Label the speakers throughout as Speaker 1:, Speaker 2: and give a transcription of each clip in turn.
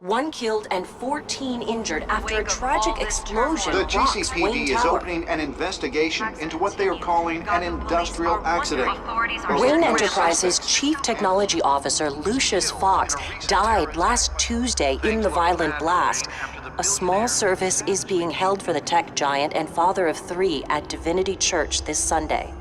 Speaker 1: 1 killed and 14 injured after a tragic explosion
Speaker 2: The
Speaker 1: rocks
Speaker 2: GCPD
Speaker 1: Wayne
Speaker 2: is
Speaker 1: Tower.
Speaker 2: opening an investigation into what they are calling an industrial accident.
Speaker 1: Wayne Enterprises' Chief Technology Officer Lucius Fox died last Tuesday in the violent blast. A small service is being held for the tech giant and father of 3 at Divinity Church this Sunday.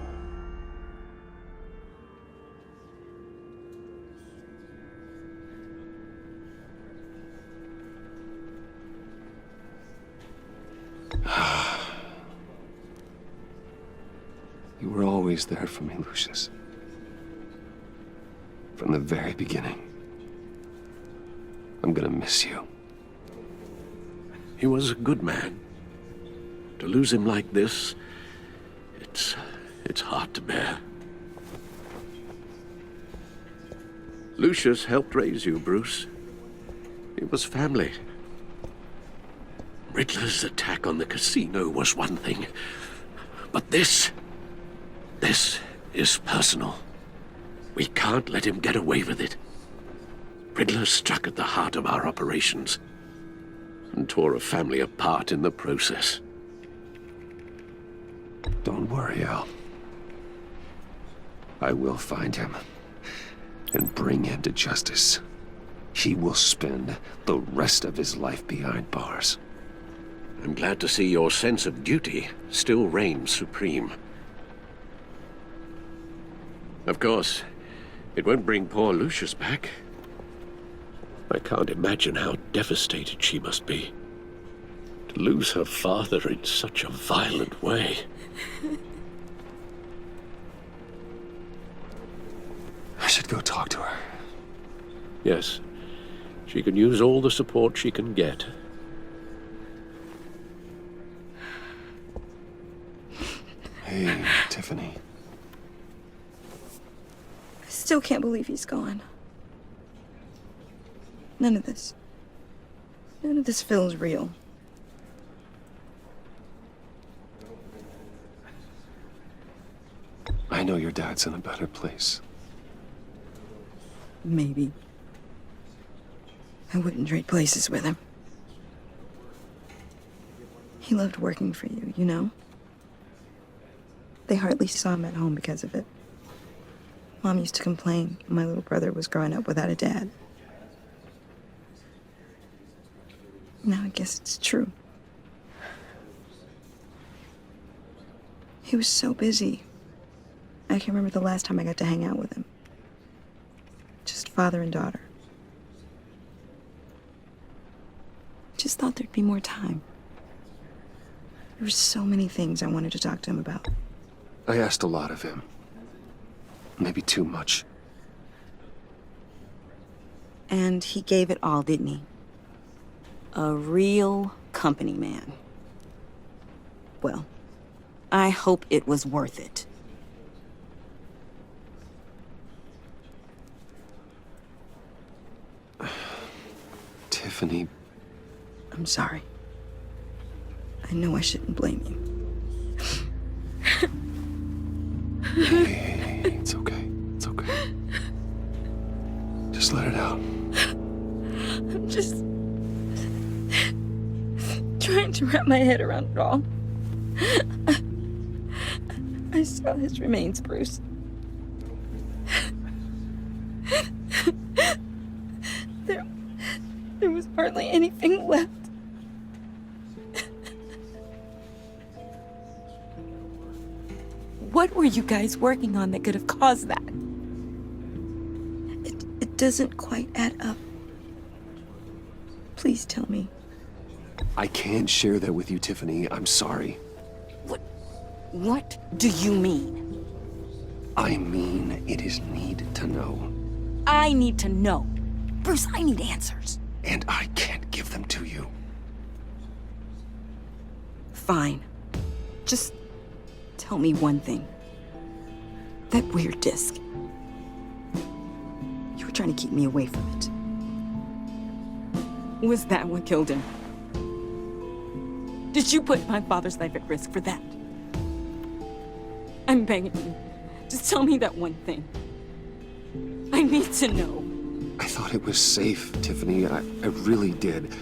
Speaker 3: You were always there for me, Lucius. From the very beginning. I'm gonna miss you.
Speaker 4: He was a good man. To lose him like this, it's hard to bear. Lucius helped raise you, Bruce. It was family. Riddler's attack on the casino was one thing, but this is personal. We can't let him get away with it. Riddler struck at the heart of our operations and tore a family apart in the process.
Speaker 3: Don't worry, Al. I will find him and bring him to justice. He will spend the rest of his life behind bars.
Speaker 4: I'm glad to see your sense of duty still reigns supreme. Of course, it won't bring poor Lucius back. I can't imagine how devastated she must be. To lose her father in such a violent way.
Speaker 3: I should go talk to her.
Speaker 4: Yes, she can use all the support she can get.
Speaker 3: Hey, Tiffany.
Speaker 5: I still can't believe he's gone. None of this feels real.
Speaker 3: I know your dad's in a better place.
Speaker 5: Maybe. I wouldn't trade places with him. He loved working for you, you know? They hardly saw him at home because of it. Mom used to complain my little brother was growing up without a dad. Now I guess it's true. He was so busy. I can't remember the last time I got to hang out with him. Just father and daughter. Just thought there'd be more time. There were so many things I wanted to talk to him about.
Speaker 3: I asked a lot of him. Maybe too much.
Speaker 5: And he gave it all, didn't he? A real company man. Well, I hope it was worth it.
Speaker 3: Tiffany.
Speaker 5: I'm sorry. I know I shouldn't blame you.
Speaker 3: Hey, it's okay. It's okay. Just let it out.
Speaker 5: I'm just trying to wrap my head around it all. I saw his remains, Bruce. There was hardly anything left. What were you guys working on that could have caused that? It doesn't quite add up. Please tell me.
Speaker 3: I can't share that with you, Tiffany. I'm sorry.
Speaker 5: What do you mean?
Speaker 3: I mean, it is need to know.
Speaker 5: I need to know. Bruce, I need answers.
Speaker 3: And I can't give them to you.
Speaker 5: Fine. Just tell me one thing. That weird disc. You were trying to keep me away from it. Was that what killed him? Did you put my father's life at risk for that? I'm begging you. Just tell me that one thing. I need to know.
Speaker 3: I thought it was safe, Tiffany. I really did.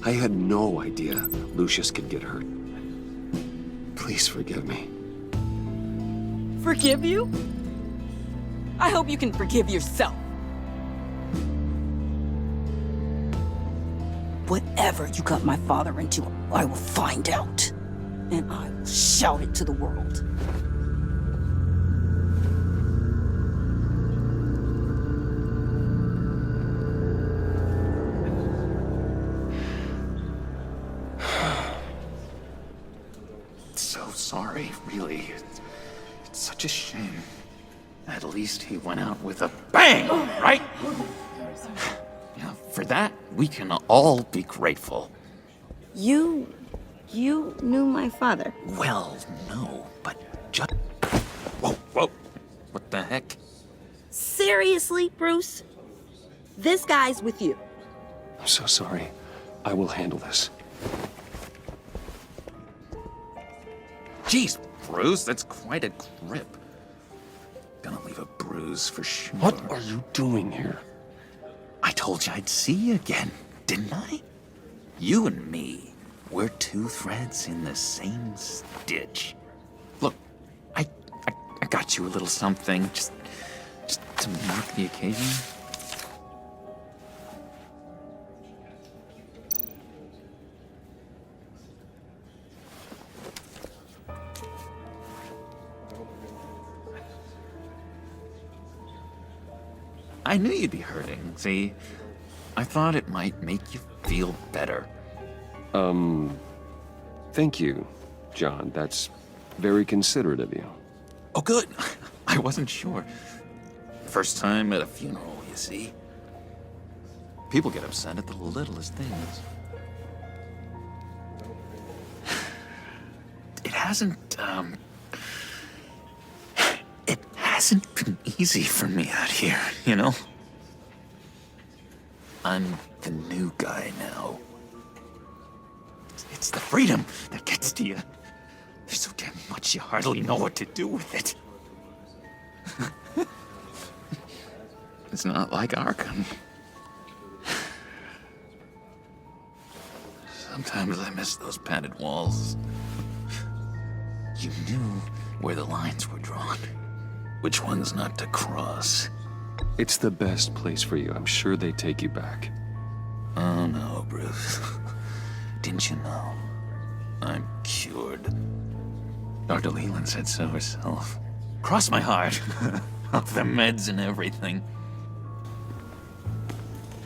Speaker 3: I had no idea Lucius could get hurt. Please forgive me.
Speaker 6: Forgive you? I hope you can forgive yourself. Whatever you got my father into, I will find out. And I will shout it to the world.
Speaker 7: So sorry, really. It's such a shame. At least he went out with a bang, right? Yeah, for that, we can all be grateful.
Speaker 5: You knew my father.
Speaker 7: Well, no, but just... Whoa. What the heck?
Speaker 6: Seriously, Bruce? This guy's with you.
Speaker 3: I'm so sorry. I will handle this.
Speaker 7: Jeez, Bruce, that's quite a grip. Gonna leave a bruise for sure.
Speaker 3: What are you doing here?
Speaker 7: I told you I'd see you again, didn't I? You and me, we're two threads in the same stitch. Look, I got you a little something, just to mark the occasion. I knew you'd be hurting, see? I thought it might make you feel better.
Speaker 3: Thank you, John. That's very considerate of you.
Speaker 7: Oh, good. I wasn't sure. First time at a funeral, you see. People get upset at the littlest things. It hasn't been easy for me out here, you know? I'm the new guy now. It's the freedom that gets to you. There's so damn much you hardly know what to do with it. It's not like Arkham. Sometimes I miss those padded walls. You knew where the lines were drawn. Which ones not to cross.
Speaker 3: It's the best place for you. I'm sure they take you back.
Speaker 7: Oh no, Bruce. Didn't you know? I'm cured. Dr. Leland said so herself. Cross my heart. Off the meds and everything.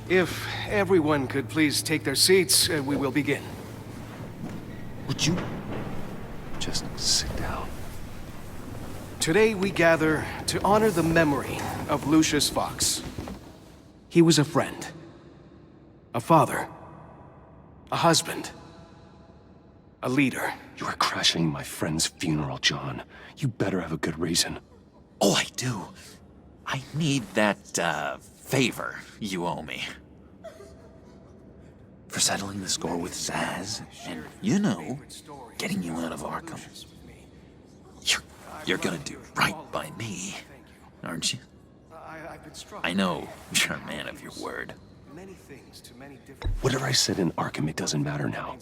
Speaker 8: If everyone could please take their seats, we will begin.
Speaker 3: Would you just sit down?
Speaker 8: Today we gather to honor the memory of Lucius Fox. He was a friend, a father, a husband, a leader.
Speaker 3: You are crashing my friend's funeral, John. You better have a good reason.
Speaker 7: Oh, I do. I need that, favor you owe me. For settling the score with Zaz, and, you know, getting you out of Arkham. You're gonna do right by me, aren't you? I know you're a man of your word.
Speaker 3: Whatever I said in Arkham, it doesn't matter now.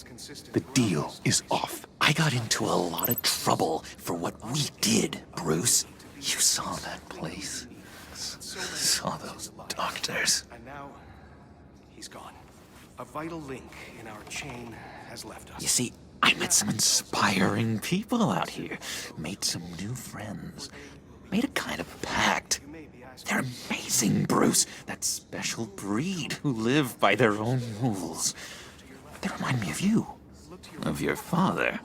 Speaker 3: The deal is off.
Speaker 7: I got into a lot of trouble for what we did, Bruce. You saw that place. Saw those doctors.
Speaker 8: And now, he's gone. A vital link in our chain has left us.
Speaker 7: You see, I met some inspiring people out here. Made some new friends. Made a kind of pact. They're amazing, Bruce. That special breed who live by their own rules. They remind me of you. Of your father.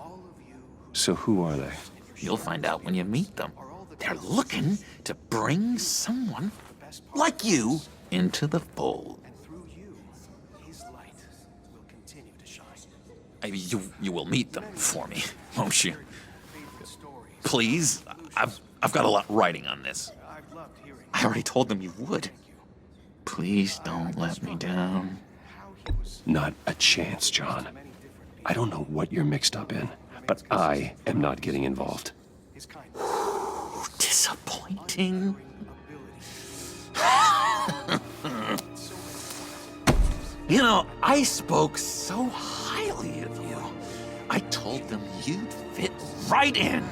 Speaker 3: So who are they?
Speaker 7: You'll find out when you meet them. They're looking to bring someone like you into the fold.
Speaker 8: Through you, his light will continue to shine.
Speaker 7: You will meet them for me, won't you? Please? I've got a lot writing on this. I already told them you would. Please don't let me down.
Speaker 3: Not a chance, John. I don't know what you're mixed up in, but I am not getting involved.
Speaker 7: Disappointing. You know, I spoke so highly of you. I told them you'd fit right in.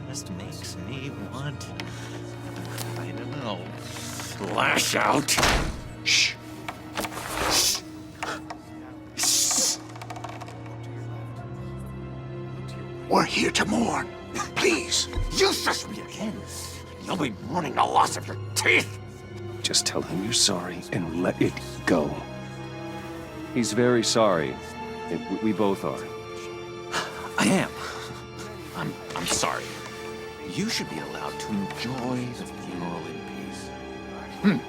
Speaker 7: Just makes me want, I don't know, lash out. Shh. Shh. We're here to mourn. Please, you shush me again. You'll be mourning the loss of your teeth.
Speaker 3: Just tell him you're sorry and let it go.
Speaker 9: He's very sorry. We both are.
Speaker 7: I am. I'm sorry. You should be allowed to enjoy the funeral in peace.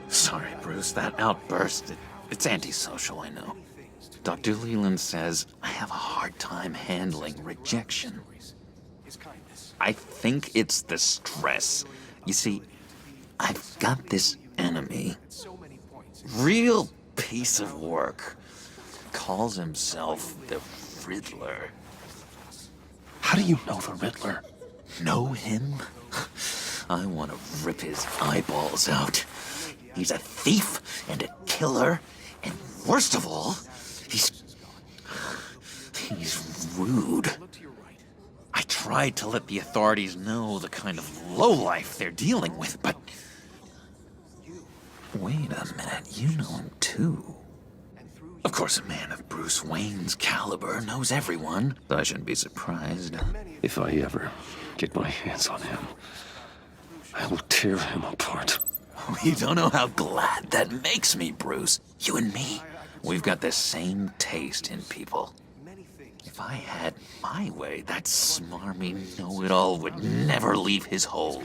Speaker 7: Sorry, Bruce, that outburst, it's antisocial, I know. Dr. Leland says I have a hard time handling rejection. I think it's the stress. You see, I've got this enemy. Real piece of work. Calls himself the Riddler.
Speaker 3: How do you know the Riddler?
Speaker 7: Know him? I want to rip his eyeballs out. He's a thief and a killer, and worst of all, he's rude. I tried to let the authorities know the kind of lowlife they're dealing with, but... Wait a minute, you know him too. Of course, a man of Bruce Wayne's caliber knows everyone, so I shouldn't be surprised.
Speaker 3: If I ever get my hands on him, I will tear him apart.
Speaker 7: You don't know how glad that makes me, Bruce. You and me, we've got the same taste in people. If I had my way, that smarmy know-it-all would never leave his hole.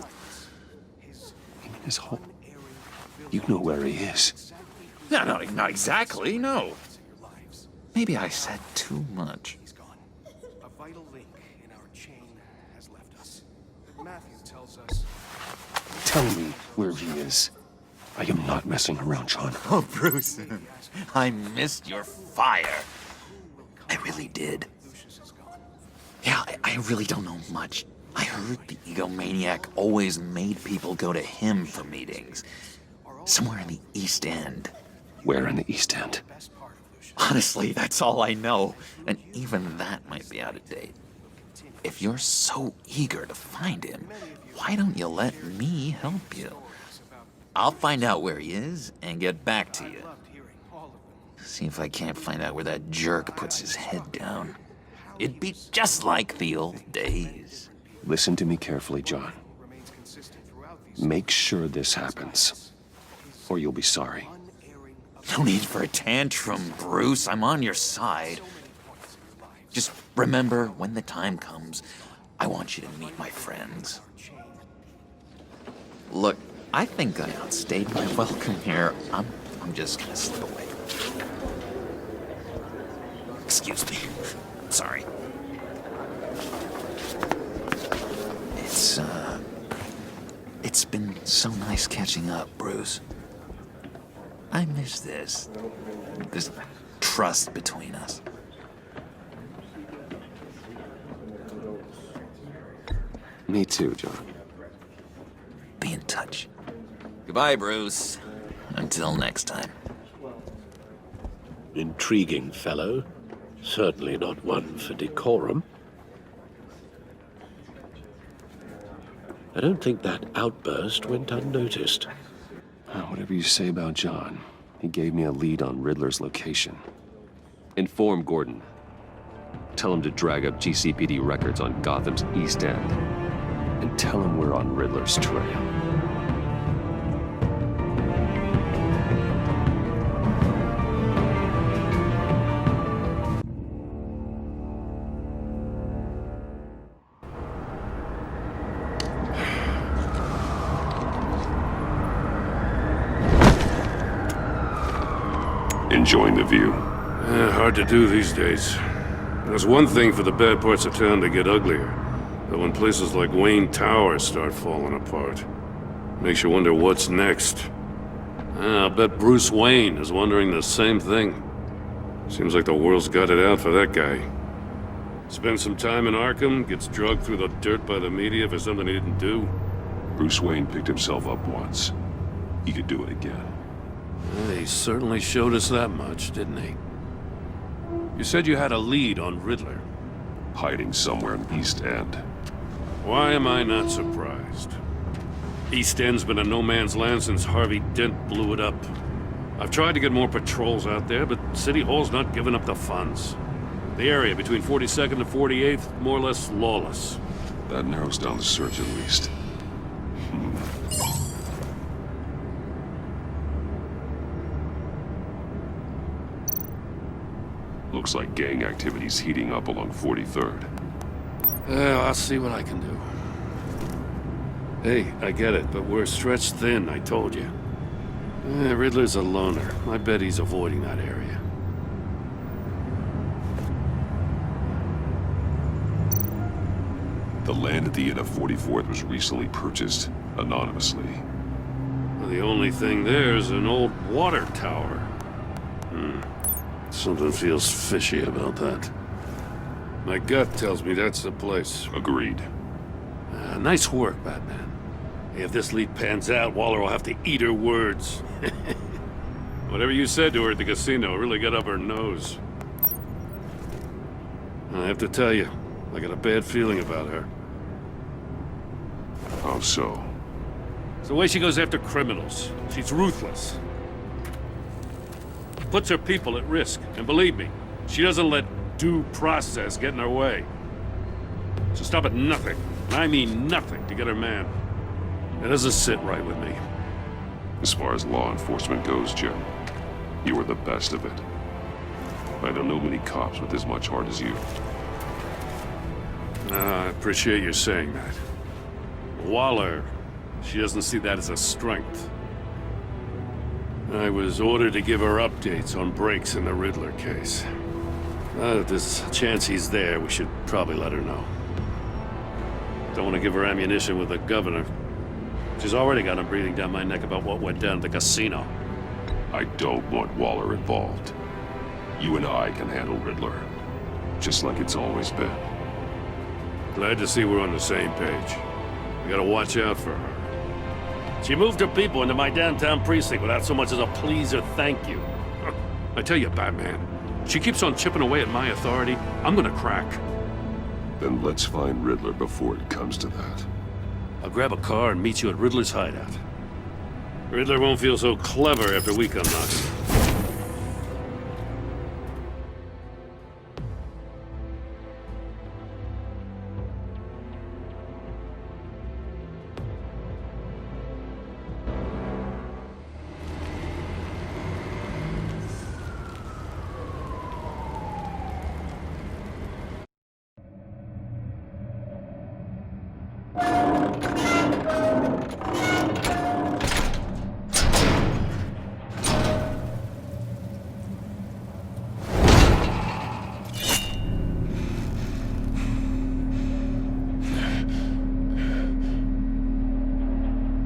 Speaker 3: His hole? You know where he is.
Speaker 7: No, not exactly, no. Maybe I said too much.
Speaker 8: A vital link in our chain has left us. Matthew tells us.
Speaker 3: Tell me where he is. I am not messing around, John.
Speaker 7: Oh, Bruce, I missed your fire. I really did. Yeah, I really don't know much. I heard the egomaniac always made people go to him for meetings. Somewhere in the East End.
Speaker 3: Where in the East End?
Speaker 7: Honestly, that's all I know. And even that might be out of date. If you're so eager to find him, why don't you let me help you? I'll find out where he is and get back to you. See if I can't find out where that jerk puts his head down. It'd be just like the old days.
Speaker 3: Listen to me carefully, John. Make sure this happens, or you'll be sorry.
Speaker 7: No need for a tantrum, Bruce. I'm on your side. Just remember, when the time comes, I want you to meet my friends. Look, I think I outstayed my welcome here. I'm just gonna slip away. Excuse me. Sorry. It's been so nice catching up, Bruce. I miss this trust between us.
Speaker 3: Me too, John.
Speaker 7: Be in touch. Goodbye, Bruce. Until next time.
Speaker 4: Intriguing fellow. Certainly not one for decorum. I don't think that outburst went unnoticed.
Speaker 3: Whatever you say about John, he gave me a lead on Riddler's location. Inform Gordon. Tell him to drag up GCPD records on Gotham's East End. And tell him we're on Riddler's trail. Enjoying the view.
Speaker 10: Hard to do these days. There's one thing for the bad parts of town to get uglier. But when places like Wayne Tower start falling apart, makes you wonder what's next. I'll bet Bruce Wayne is wondering the same thing. Seems like the world's got it out for that guy. Spends some time in Arkham, gets drugged through the dirt by the media for something he didn't do.
Speaker 3: Bruce Wayne picked himself up once. he could do it again.
Speaker 10: He certainly showed us that much, didn't he? You said you had a lead on Riddler.
Speaker 3: Hiding somewhere in East End.
Speaker 10: Why am I not surprised? East End's been a no man's land since Harvey Dent blew it up. I've tried to get more patrols out there, but City Hall's not giving up the funds. The area between 42nd and 48th, more or less lawless.
Speaker 3: That narrows down the search at least. Looks like gang activity's heating up along 43rd.
Speaker 10: Well, I'll see what I can do. Hey, I get it, but we're stretched thin, I told you. Riddler's a loner. I bet he's avoiding that area.
Speaker 3: The land at the end of 44th was recently purchased anonymously.
Speaker 10: Well, the only thing there is an old water tower. Something feels fishy about that. My gut tells me that's the place.
Speaker 3: Agreed.
Speaker 10: Nice work, Batman. Hey, if this lead pans out, Waller will have to eat her words. Whatever you said to her at the casino really got up her nose. I have to tell you, I got a bad feeling about her.
Speaker 3: How so?
Speaker 10: It's the way she goes after criminals. She's ruthless. Puts her people at risk. And believe me, she doesn't let due process get in her way. She'll stop at nothing, and I mean nothing, to get her man. It doesn't sit right with me.
Speaker 3: As far as law enforcement goes, Jim, you are the best of it. I don't know many cops with as much heart as you.
Speaker 10: I appreciate you saying that. Waller, she doesn't see that as a strength. I was ordered to give her updates on breaks in the Riddler case. If there's a chance he's there, we should probably let her know. Don't want to give her ammunition with the governor. She's already got him breathing down my neck about what went down at the casino.
Speaker 3: I don't want Waller involved. You and I can handle Riddler, just like it's always been.
Speaker 10: Glad to see we're on the same page. We gotta watch out for her. She moved her people into my downtown precinct without so much as a please or thank you. I tell you, Batman, she keeps on chipping away at my authority, I'm gonna crack.
Speaker 3: Then let's find Riddler before it comes to that.
Speaker 10: I'll grab a car and meet you at Riddler's hideout. Riddler won't feel so clever after we come knocking.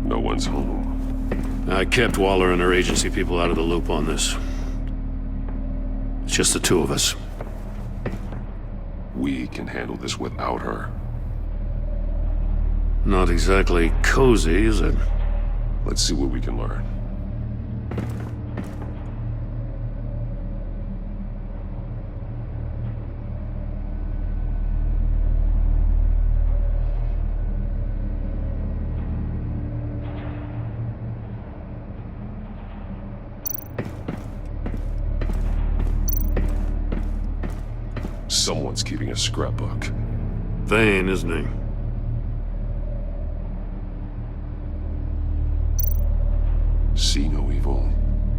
Speaker 3: No one's home.
Speaker 10: I kept Waller and her agency people out of the loop on this. It's just the two of us.
Speaker 3: We can handle this without her.
Speaker 10: Not exactly cozy, is it?
Speaker 3: Let's see what we can learn. Someone's keeping a scrapbook.
Speaker 10: Vain, isn't he?
Speaker 3: See no evil,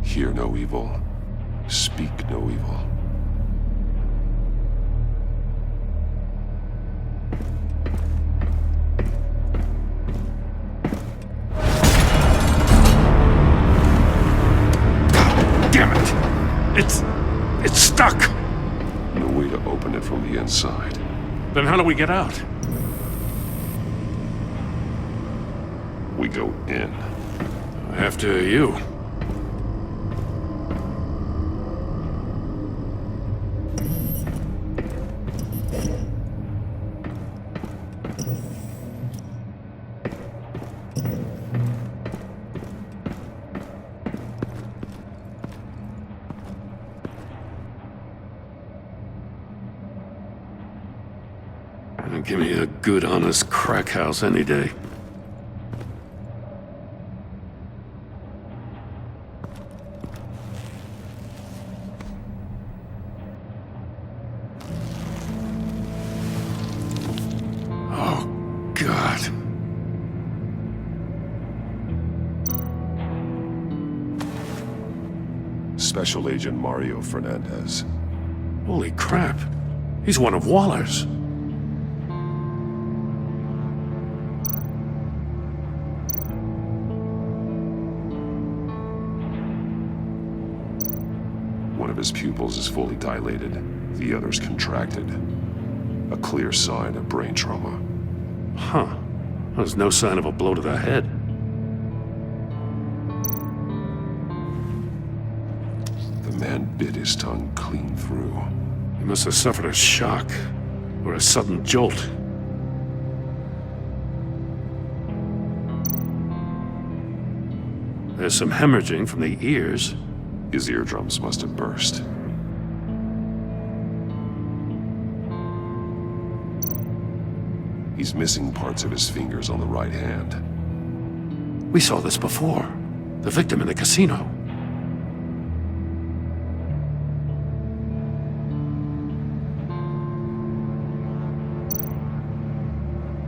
Speaker 3: hear no evil, speak no evil.
Speaker 10: Damn it! It's stuck!
Speaker 3: No way to open it from the inside.
Speaker 10: Then how do we get out?
Speaker 3: We go in.
Speaker 10: After you. Give me a good, honest crack house any day. Oh, God.
Speaker 11: Special Agent Mario Fernandez.
Speaker 10: Holy crap. He's one of Waller's.
Speaker 11: One of his pupils is fully dilated, the other's contracted. A clear sign of brain trauma.
Speaker 10: Huh. There's no sign of a blow to the head.
Speaker 11: The man bit his tongue clean through.
Speaker 10: He must have suffered a shock, or a sudden jolt. There's some hemorrhaging from the ears.
Speaker 11: His eardrums must have burst. He's missing parts of his fingers on the right hand.
Speaker 10: We saw this before. The victim in the casino.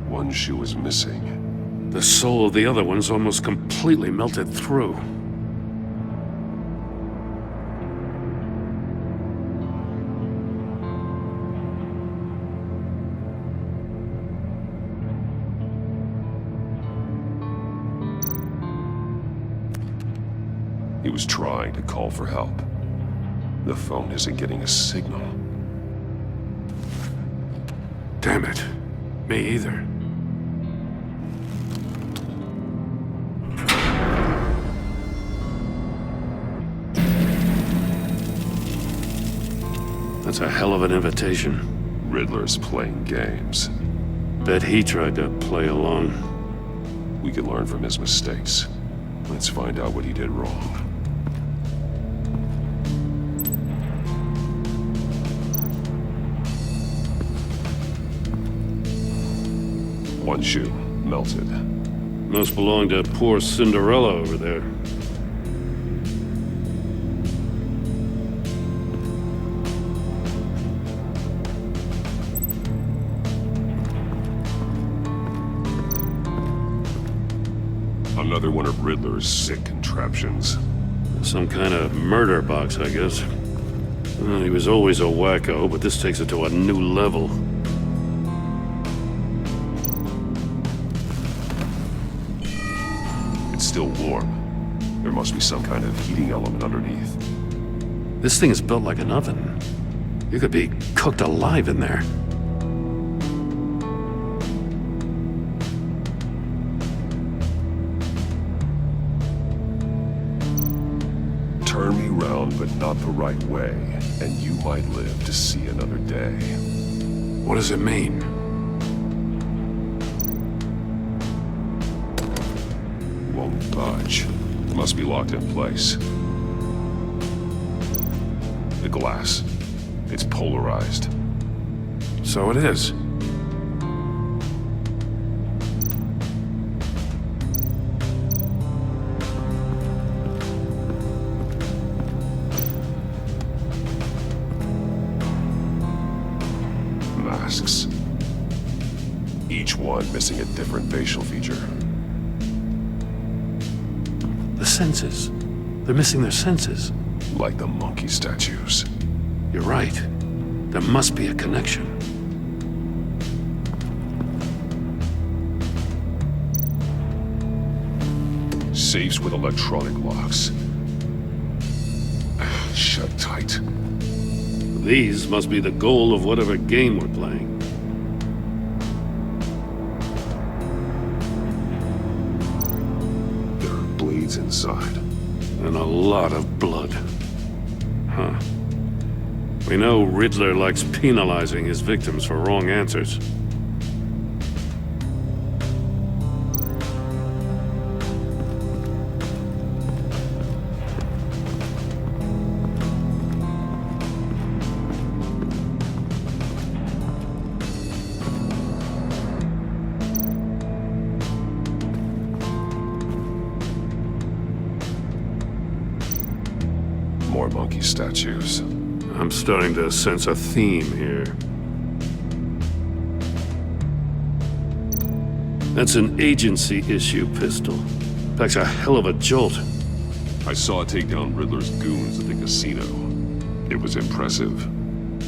Speaker 11: One shoe is missing.
Speaker 10: The sole of the other one's almost completely melted through.
Speaker 11: He was trying to call for help. The phone isn't getting a signal.
Speaker 10: Damn it. Me either. That's a hell of an invitation.
Speaker 11: Riddler's playing games.
Speaker 10: Bet he tried to play along.
Speaker 11: We can learn from his mistakes. Let's find out what he did wrong. One shoe, melted.
Speaker 10: Must belong to poor Cinderella over there.
Speaker 11: Another one of Riddler's sick contraptions.
Speaker 10: Some kind of murder box, I guess. Well, he was always a wacko, but this takes it to a new level.
Speaker 11: It's still warm. There must be some kind of heating element underneath.
Speaker 10: This thing is built like an oven. You could be cooked alive in there.
Speaker 11: Turn me round, but not the right way, and you might live to see another day.
Speaker 10: What does it mean?
Speaker 11: Won't budge. Must be locked in place. The glass. It's polarized.
Speaker 10: So it is.
Speaker 11: Masks. Each one missing a different facial feature.
Speaker 10: The senses. They're missing their senses.
Speaker 11: Like the monkey statues.
Speaker 10: You're right. There must be a connection.
Speaker 11: Safes with electronic locks. Shut tight.
Speaker 10: These must be the goal of whatever game we're playing.
Speaker 11: There are blades inside.
Speaker 10: And a lot of blood. Huh. We know Riddler likes penalizing his victims for wrong answers.
Speaker 11: more monkey statues.
Speaker 10: I'm starting to sense a theme here. That's an agency-issue pistol. Packs a hell of a jolt.
Speaker 11: I saw it take down Riddler's goons at the casino. It was impressive.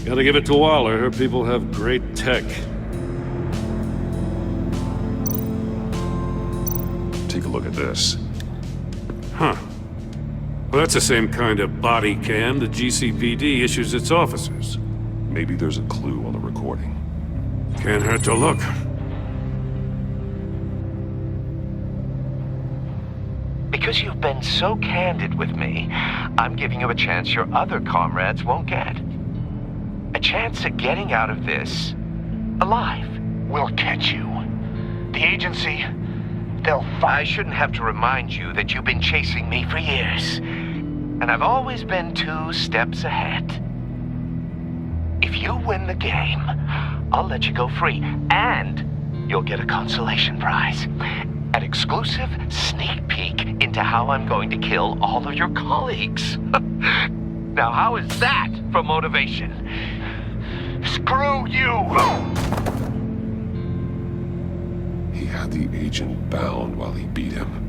Speaker 10: Gotta give it to Waller. Her people have great tech.
Speaker 11: Take a look at this.
Speaker 10: Huh. Well, that's the same kind of body cam the GCPD issues its officers.
Speaker 11: Maybe there's a clue on the recording.
Speaker 10: Can't hurt to look.
Speaker 12: Because you've been so candid with me, I'm giving you a chance your other comrades won't get. A chance at getting out of this alive.
Speaker 13: We'll catch you. The agency, they'll
Speaker 12: I shouldn't have to remind you that you've been chasing me for years. And I've always been 2 steps ahead. If you win the game, I'll let you go free. And you'll get a consolation prize. An exclusive sneak peek into how I'm going to kill all of your colleagues. Now, how is that for motivation?
Speaker 13: screw you!
Speaker 11: He had the agent bound while he beat him.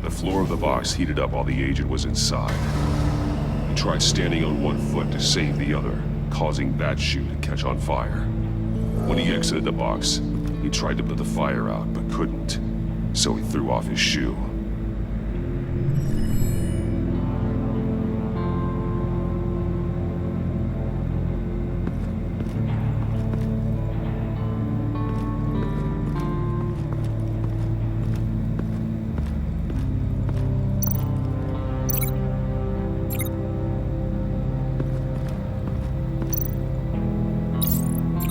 Speaker 11: The floor of the box heated up while the agent was inside. He tried standing on one foot to save the other, causing that shoe to catch on fire. When he exited the box, he tried to put the fire out, but couldn't, so he threw off his shoe.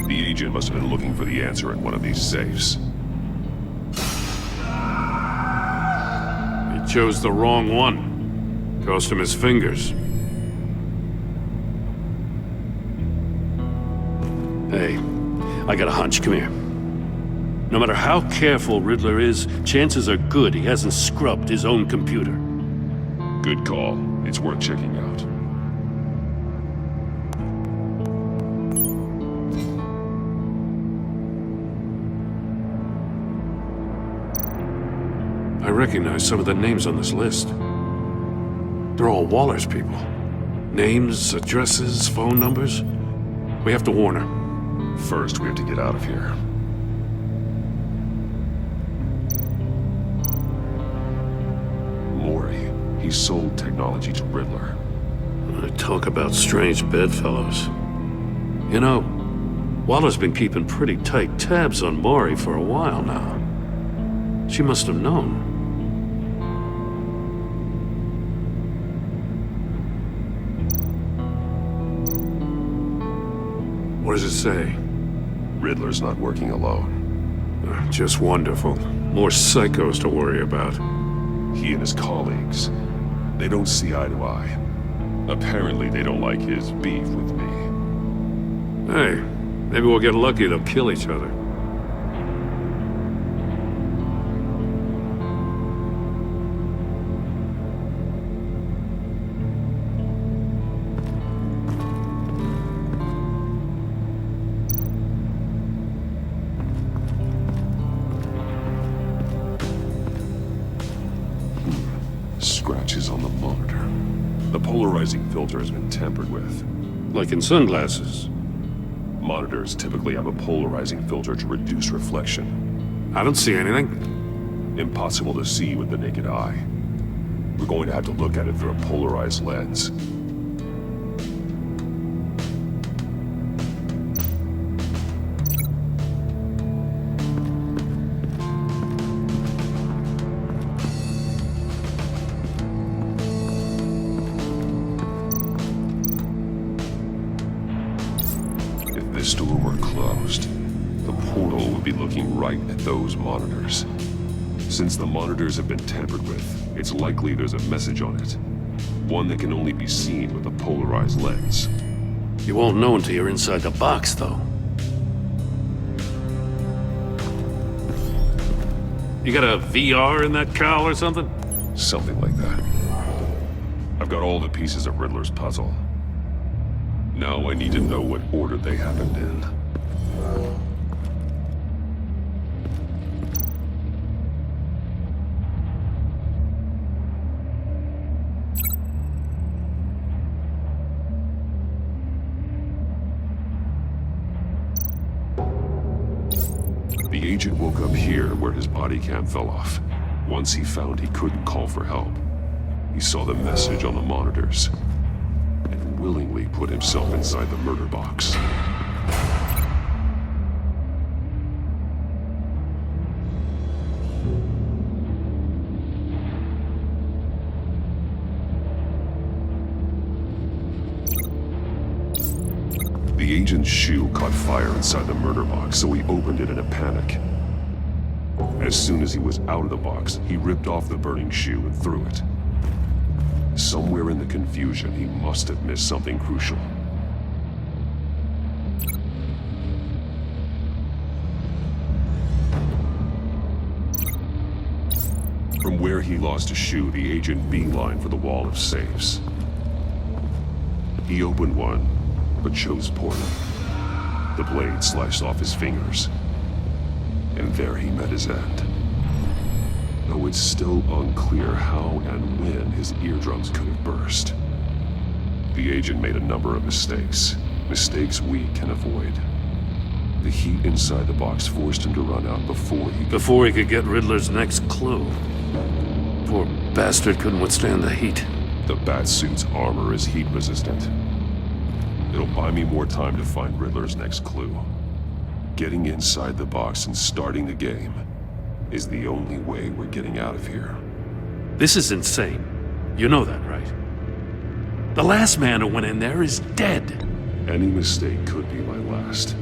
Speaker 11: The agent must have been looking for the answer in one of these safes.
Speaker 10: He chose the wrong one. Cost him his fingers. Hey, I got a hunch. Come here. No matter how careful Riddler is, chances are good he hasn't scrubbed his own computer.
Speaker 11: Good call. It's worth checking out.
Speaker 10: I recognize some of the names on this list. They're all Waller's people. Names, addresses, phone numbers. We have to warn her.
Speaker 11: First, we have to get out of here. Maury. He sold technology to Riddler.
Speaker 10: Talk about strange bedfellows. You know, Waller's been keeping pretty tight tabs on Maury for a while now. She must have known. What does it say?
Speaker 11: Riddler's not working alone.
Speaker 10: Just wonderful. More psychos to worry about.
Speaker 11: He and his colleagues, they don't see eye to eye. Apparently, they don't like his beef with me.
Speaker 10: Hey, maybe we'll get lucky they'll kill each other.
Speaker 11: Scratches on the monitor. The polarizing filter has been tampered with.
Speaker 10: Like in sunglasses.
Speaker 11: Monitors typically have a polarizing filter to reduce reflection.
Speaker 10: I don't see anything.
Speaker 11: Impossible to see with the naked eye. We're going to have to look at it through a polarized lens. looking right at those monitors. Since the monitors have been tampered with, it's likely there's a message on it. One that can only be seen with a polarized lens.
Speaker 10: You won't know until you're inside the box, though. You got a VR in that cowl or something?
Speaker 11: Something like that. I've got all the pieces of Riddler's puzzle. Now I need to know what order they happened in. The agent woke up here where his body cam fell off. Once he found he couldn't call for help, he saw the message on the monitors and willingly put himself inside the murder box. The agent's shoe caught fire inside the murder box, so he opened it in a panic. As soon as he was out of the box, he ripped off the burning shoe and threw it. Somewhere in the confusion, he must have missed something crucial. From where he lost a shoe, the agent beelined for the wall of safes. He opened one, but chose poorly. The blade sliced off his fingers, and there he met his end. Though it's still unclear how and when his eardrums could have burst. The agent made a number of mistakes we can avoid. The heat inside the box forced him to run out before he
Speaker 10: could get Riddler's next clue. Poor bastard couldn't withstand the heat.
Speaker 11: The Batsuit's armor is heat resistant. It'll buy me more time to find Riddler's next clue. Getting inside the box and starting the game is the only way we're getting out of here.
Speaker 10: This is insane. You know that, right? The last man who went in there is dead.
Speaker 11: Any mistake could be my last.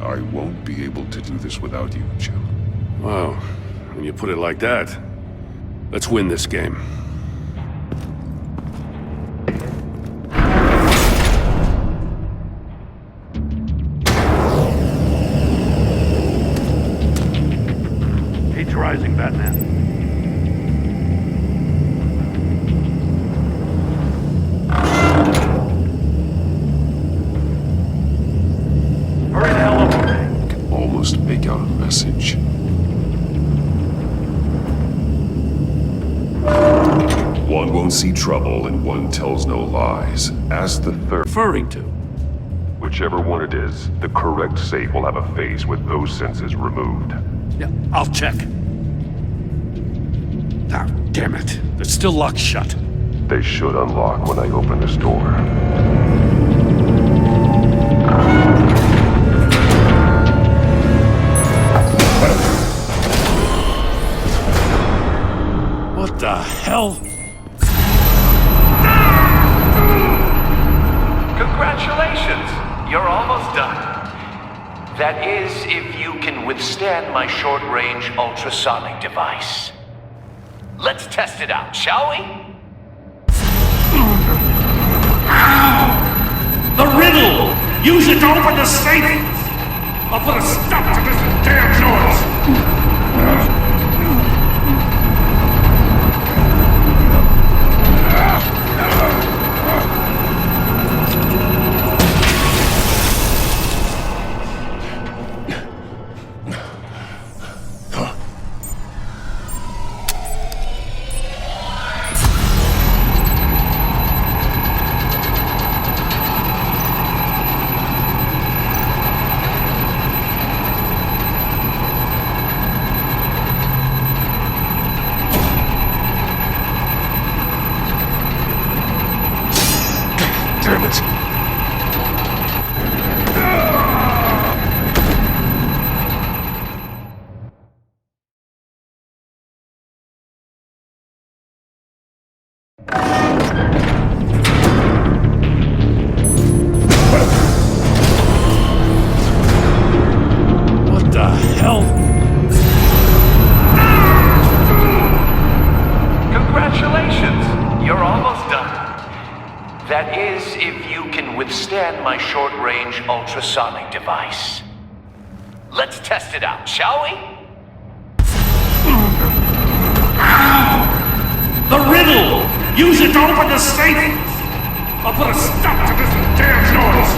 Speaker 11: I won't be able to do this without you, Jim.
Speaker 10: Wow, when you put it like that, let's win this game. Rising, Batman. Hurry the hell up, okay?
Speaker 11: I can almost make out a message. One won't see trouble and one tells no lies. Ask the third.
Speaker 10: Referring to?
Speaker 11: Whichever one it is, the correct safe will have a face with those senses removed.
Speaker 10: Yeah, I'll check. Ah, damn it. They're still locked shut.
Speaker 11: They should unlock when I open this door.
Speaker 10: What the hell?
Speaker 12: Congratulations! You're almost done. That is, if you can withstand my short-range ultrasonic device. Let's test it out, shall we?
Speaker 10: The riddle! Use it to open the safe! I'll put a stop to this damn noise!
Speaker 12: scan my short-range ultrasonic device. Let's test it out, shall we?
Speaker 10: The riddle! Use it to open the safe! I'll put a stop to this damn noise!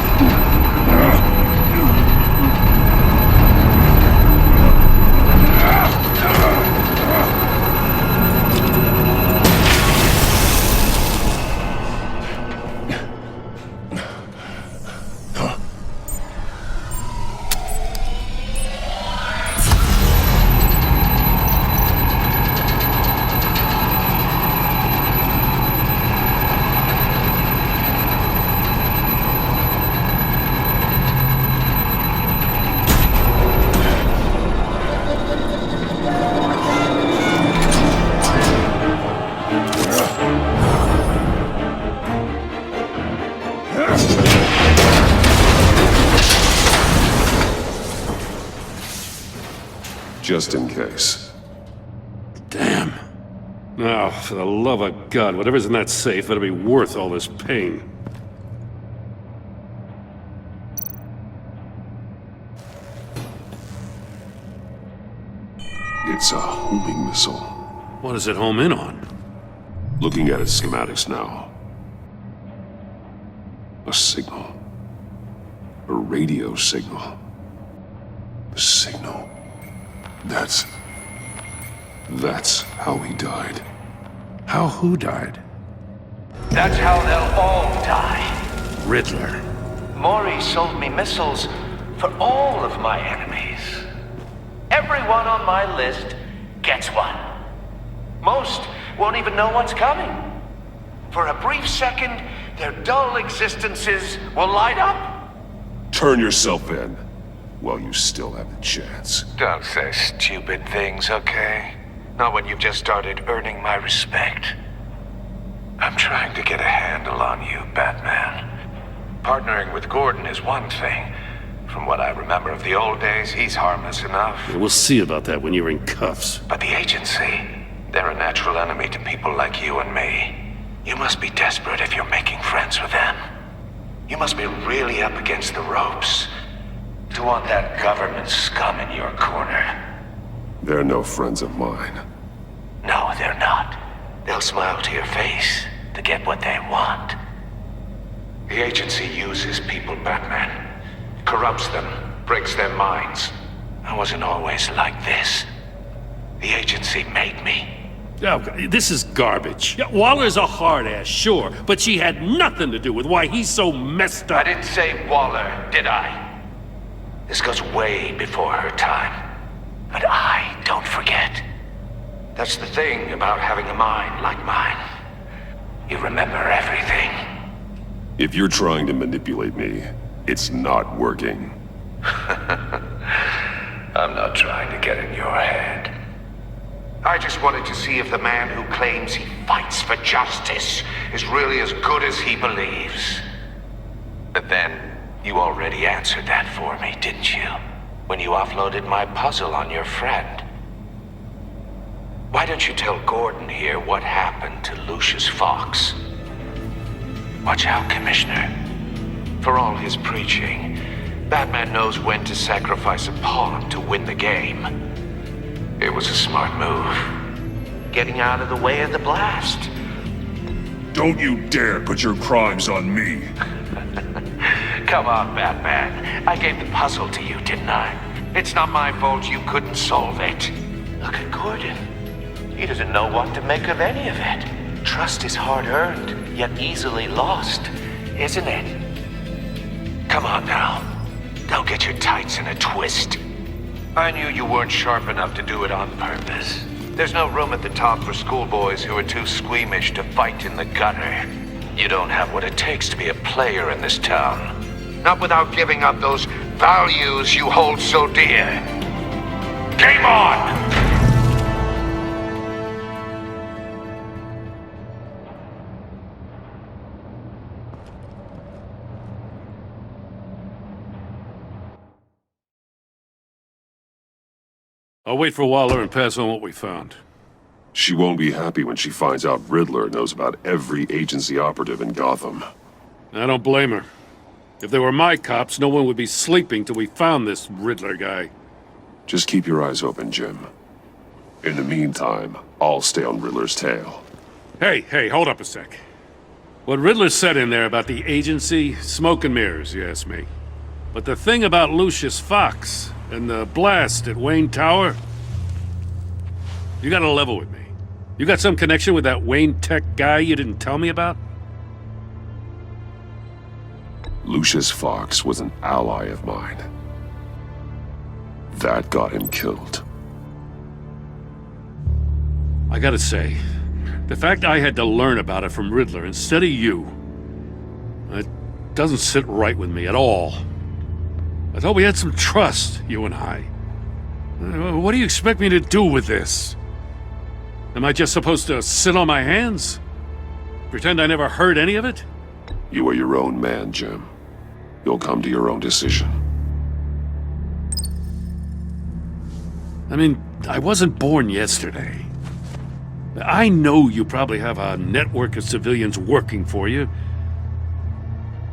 Speaker 11: Just in case.
Speaker 10: Damn. Now, for the love of God, whatever's in that safe better be worth all this pain.
Speaker 11: It's a homing missile.
Speaker 10: What does it home in on?
Speaker 11: Looking at its schematics now. A signal. A radio signal. A signal. That's how he died.
Speaker 10: How who died?
Speaker 12: That's how they'll all die.
Speaker 10: Riddler.
Speaker 12: Maury sold me missiles for all of my enemies. Everyone on my list gets one. Most won't even know what's coming. For a brief second, their dull existences will light up.
Speaker 11: Turn yourself in while you still have the chance.
Speaker 12: Don't say stupid things, okay? Not when you've just started earning my respect. I'm trying to get a handle on you, Batman. Partnering with Gordon is one thing. From what I remember of the old days, he's harmless enough.
Speaker 10: Yeah, we'll see about that when you're in cuffs.
Speaker 12: But the agency, they're a natural enemy to people like you and me. You must be desperate if you're making friends with them. You must be really up against the ropes to want that government scum in your corner.
Speaker 11: They're no friends of mine.
Speaker 12: No, they're not. They'll smile to your face to get what they want. The agency uses people, Batman. Corrupts them, breaks their minds. I wasn't always like this. The agency made me.
Speaker 10: Oh, this is garbage. Yeah, Waller's a hard-ass, sure, but she had nothing to do with why he's so messed up.
Speaker 12: I didn't say Waller, did I? This goes way before her time. But I don't forget. That's the thing about having a mind like mine. You remember everything.
Speaker 11: If you're trying to manipulate me, it's not working.
Speaker 12: I'm not trying to get in your head. I just wanted to see if the man who claims he fights for justice is really as good as he believes. But then, you already answered that for me, didn't you? When you offloaded my puzzle on your friend. Why don't you tell Gordon here what happened to Lucius Fox? Watch out, Commissioner. For all his preaching, Batman knows when to sacrifice a pawn to win the game. It was a smart move. Getting out of the way of the blast.
Speaker 11: Don't you dare put your crimes on me.
Speaker 12: Come on, Batman. I gave the puzzle to you, didn't I? It's not my fault you couldn't solve it. Look at Gordon. He doesn't know what to make of any of it. Trust is hard-earned, yet easily lost, isn't it? Come on now. Don't get your tights in a twist. I knew you weren't sharp enough to do it on purpose. There's no room at the top for schoolboys who are too squeamish to fight in the gutter. You don't have what it takes to be a player in this town. Not without giving up those values you hold so dear. Game on!
Speaker 10: I'll wait for Waller and pass on what we found.
Speaker 11: She won't be happy when she finds out Riddler knows about every agency operative in Gotham.
Speaker 10: I don't blame her. If they were my cops, no one would be sleeping till we found this Riddler guy.
Speaker 11: Just keep your eyes open, Jim. In the meantime, I'll stay on Riddler's tail.
Speaker 10: Hey, hold up a sec. What Riddler said in there about the agency, smoke and mirrors, you ask me. But the thing about Lucius Fox and the blast at Wayne Tower, you gotta level with me. You got some connection with that Wayne Tech guy you didn't tell me about?
Speaker 11: Lucius Fox was an ally of mine. That got him killed.
Speaker 10: I gotta say, the fact I had to learn about it from Riddler instead of you, it doesn't sit right with me at all. I thought we had some trust, you and I. What do you expect me to do with this? Am I just supposed to sit on my hands? Pretend I never heard any of it?
Speaker 11: You are your own man, Jim. You'll come to your own decision.
Speaker 10: I mean, I wasn't born yesterday. I know you probably have a network of civilians working for you.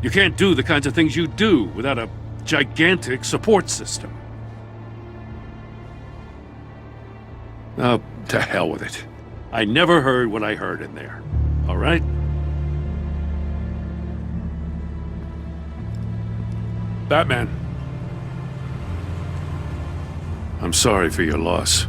Speaker 10: You can't do the kinds of things you do without a gigantic support system. Oh, to hell with it. I never heard what I heard in there. All right? Batman. I'm sorry for your loss.